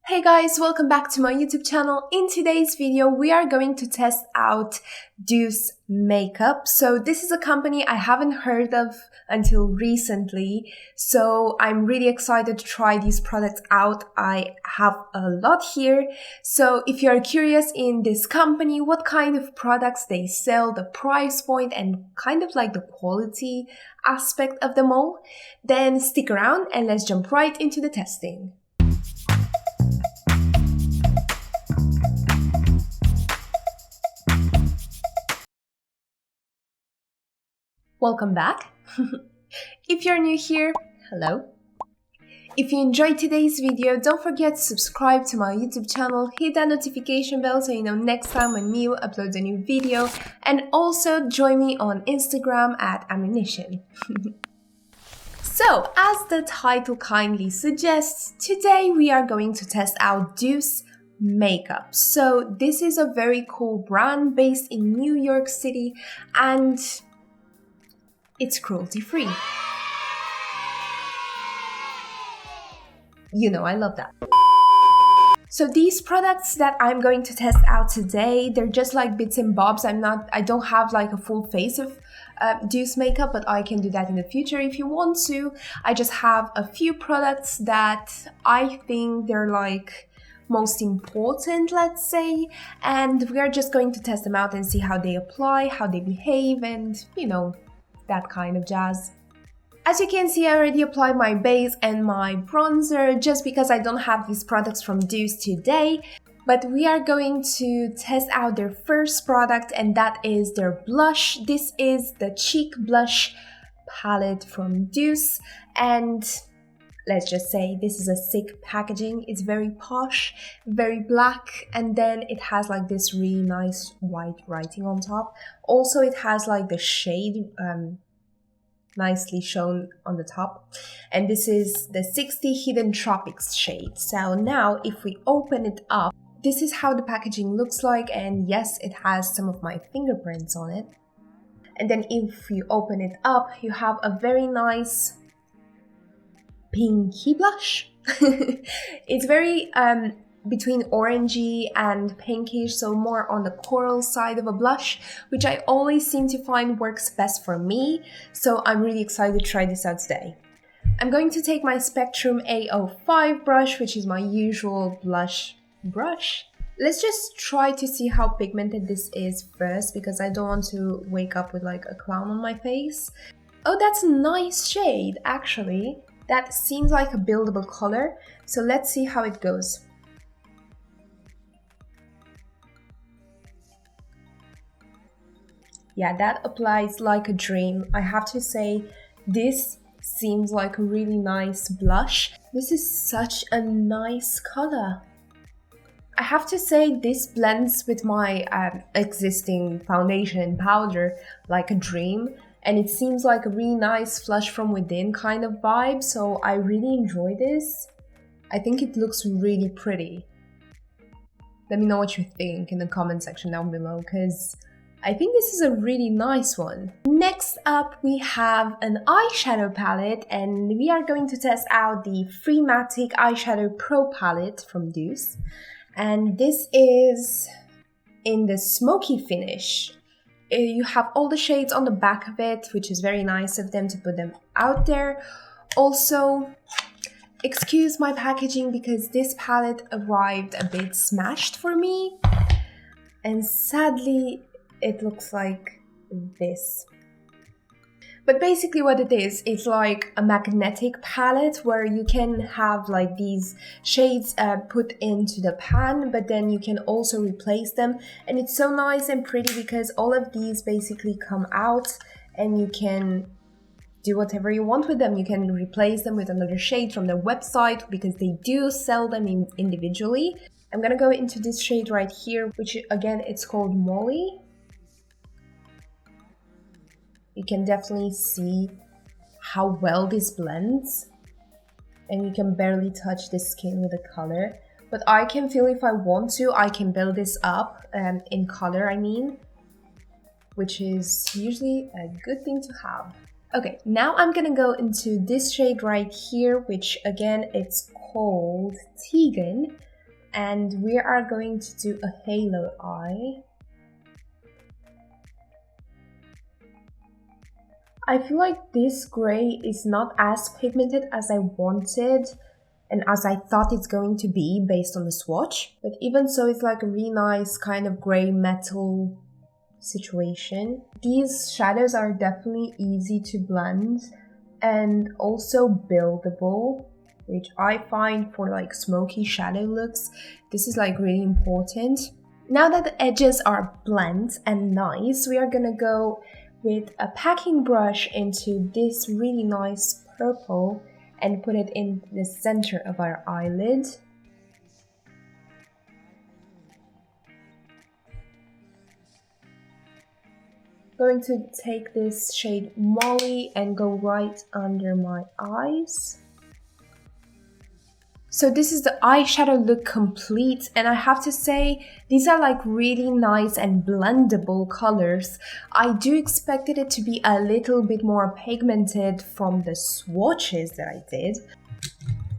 Hey guys, welcome back to my YouTube channel. In today's video, we are going to test out Doucce makeup. So this is a company I haven't heard of until recently. So I'm really excited to try these products out. I have a lot here. So if you're curious in this company, what kind of products they sell, the price point, and kind of like the quality aspect of them all, then stick around and let's jump right into the testing. Welcome back. If you're new here, hello. If you enjoyed today's video, don't forget to subscribe to my YouTube channel, hit that notification bell so you know next time when Mew uploads a new video, and also join me on Instagram at amewnition. So, as the title kindly suggests, today we are going to test out Doucce makeup. So this is a very cool brand based in New York City and it's cruelty-free. You know, I love that. So these products that I'm going to test out today, they're just like bits and bobs. I don't have like a full face of Doucce makeup, but I can do that in the future if you want to. I just have a few products that I think they're like most important, let's say, and we are just going to test them out and see how they apply, how they behave, and you know, that kind of jazz. As you can see, I already applied my base and my bronzer just because I don't have these products from Doucce today. But we are going to test out their first product, and that is their blush. This is the Cheek Blush palette from Doucce, and let's just say this is a sick packaging. It's very posh, very black, and then it has like this really nice white writing on top. Also, it has like the shade nicely shown on the top, and this is the 60 Hidden Tropics shade. So now if we open it up, this is how the packaging looks like, and yes, it has some of my fingerprints on it. And then if you open it up, you have a very nice pinky blush. It's very between orangey and pinkish, so more on the coral side of a blush, which I always seem to find works best for me. So I'm really excited to try this out today. I'm going to take my Spectrum A05 brush, which is my usual blush brush. Let's just try to see how pigmented this is first, because I don't want to wake up with like a clown on my face. Oh, that's a nice shade, actually. That seems like a buildable color, so let's see how it goes. Yeah, that applies like a dream. I have to say, this seems like a really nice blush. This is such a nice color. I have to say, this blends with my existing foundation powder like a dream. And it seems like a really nice flush from within kind of vibe, so I really enjoy this. I think it looks really pretty. Let me know what you think in the comment section down below, because I think this is a really nice one. Next up, we have an eyeshadow palette, and we are going to test out the Freematic Eyeshadow Pro palette from Doucce. And this is in the smoky finish. You have all the shades on the back of it, which is very nice of them to put them out there. Also, excuse my packaging because this palette arrived a bit smashed for me. And sadly, it looks like this. But basically what it is, it's like a magnetic palette where you can have like these shades put into the pan, but then you can also replace them. And it's so nice and pretty because all of these basically come out and you can do whatever you want with them. You can replace them with another shade from their website because they do sell them individually. I'm gonna go into this shade right here, which again, it's called Molly. You can definitely see how well this blends, and you can barely touch the skin with the color. But I can feel if I want to, I can build this up in color, I mean, which is usually a good thing to have. Okay, now I'm gonna go into this shade right here, which again, it's called Tegan. And we are going to do a halo eye. I feel like this grey is not as pigmented as I wanted and as I thought it's going to be based on the swatch. But even so, it's like a really nice kind of grey metal situation. These shadows are definitely easy to blend and also buildable, which I find for like smoky shadow looks, this is like really important. Now that the edges are blent and nice, we are gonna go with a packing brush into this really nice purple and put it in the center of our eyelid. Going to take this shade Molly and go right under my eyes. So this is the eyeshadow look complete, and I have to say these are like really nice and blendable colors. I do expected it to be a little bit more pigmented from the swatches that I did.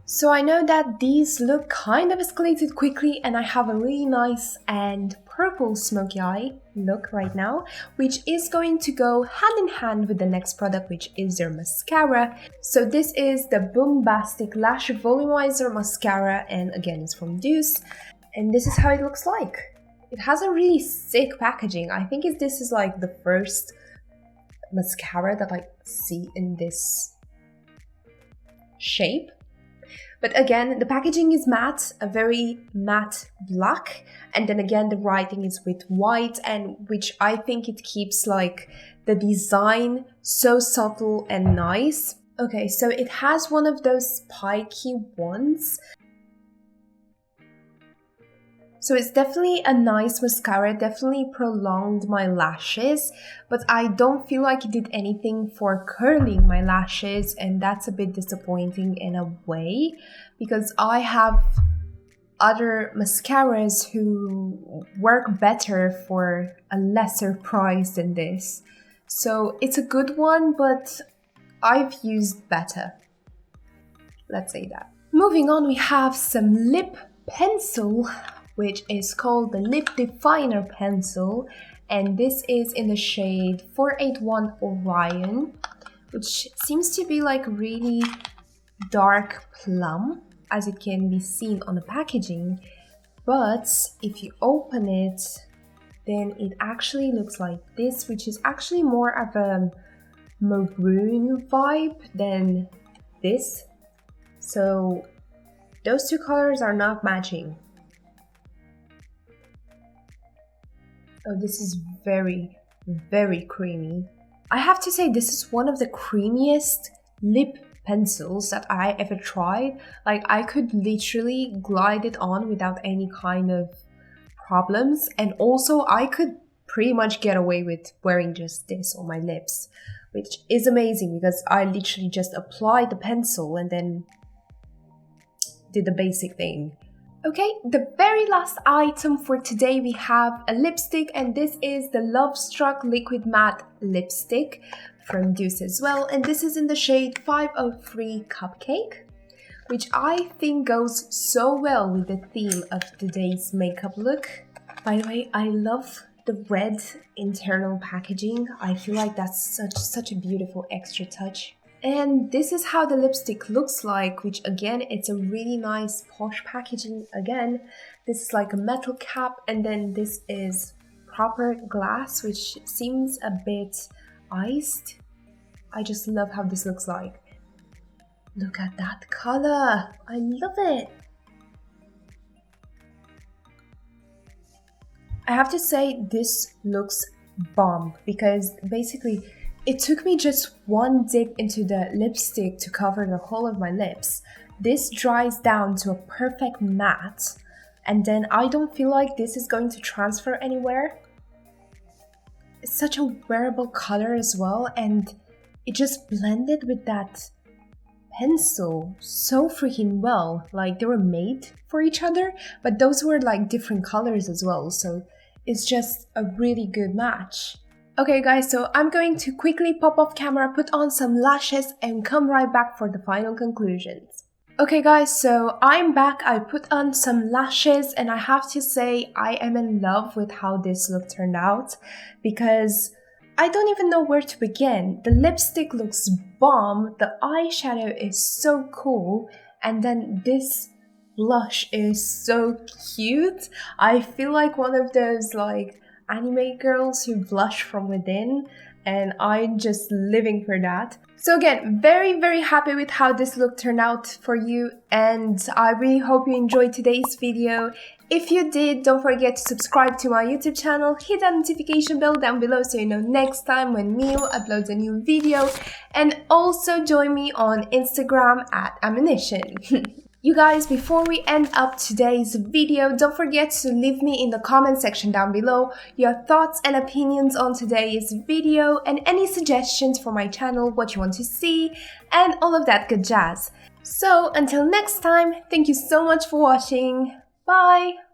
So I know that these look kind of escalated quickly, and I have a really nice and purple smoky eye look right now, which is going to go hand in hand with the next product, which is their mascara. So this is the Boombastic Lash Volumizer Mascara, and again it's from Doucce, and this is how it looks like. It has a really sick packaging. I think this is like the first mascara that I see in this shape. But again, the packaging is matte, a very matte black, and then again the writing is with white, and which I think it keeps like the design so subtle and nice. Okay, so it has one of those spiky ones. So it's definitely a nice mascara, definitely prolonged my lashes, but I don't feel like it did anything for curling my lashes, and that's a bit disappointing in a way, because I have other mascaras who work better for a lesser price than this. So it's a good one, but I've used better. Let's say that. Moving on, we have some lip pencil, which is called the Lip Definer Pencil, and this is in the shade 481 Orion, which seems to be like really dark plum, as it can be seen on the packaging, but if you open it, then it actually looks like this, which is actually more of a maroon vibe than this. So those two colors are not matching. Oh, this is very, very creamy. I have to say this is one of the creamiest lip pencils that I ever tried. Like, I could literally glide it on without any kind of problems, and also I could pretty much get away with wearing just this on my lips, which is amazing because I literally just applied the pencil and then did the basic thing. Okay, the very last item for today, we have a lipstick, and this is the Lovestruck Liquid Matte Lipstick from Doucce as well, and this is in the shade 503 Cupcake, which I think goes so well with the theme of today's makeup look. By the way, I love the red internal packaging. I feel like that's such a beautiful extra touch. And this is how the lipstick looks like, which again, it's a really nice posh packaging. Again, this is like a metal cap, and then this is proper glass, which seems a bit iced. I just love how this looks like. Look at that color. I love it. I have to say this looks bomb, because basically it took me just one dip into the lipstick to cover the whole of my lips. This dries down to a perfect matte, and then I don't feel like this is going to transfer anywhere. It's such a wearable color as well, and it just blended with that pencil so freaking well. Like, they were made for each other, but those were like different colors as well, so it's just a really good match. Okay guys, so I'm going to quickly pop off camera, put on some lashes, and come right back for the final conclusions. Okay guys, so I'm back. I put on some lashes and I have to say I am in love with how this look turned out because I don't even know where to begin. The lipstick looks bomb, the eyeshadow is so cool, and then this blush is so cute. I feel like one of those like anime girls who blush from within, and I'm just living for that. So again, very happy with how this look turned out for you, and I really hope you enjoyed today's video. If you did, don't forget to subscribe to my YouTube channel, hit that notification bell down below so you know next time when Mew uploads a new video, and also join me on Instagram at amewnition. You guys, before we end up today's video, don't forget to leave me in the comment section down below your thoughts and opinions on today's video and any suggestions for my channel, what you want to see, and all of that good jazz. So until next time, thank you so much for watching. Bye!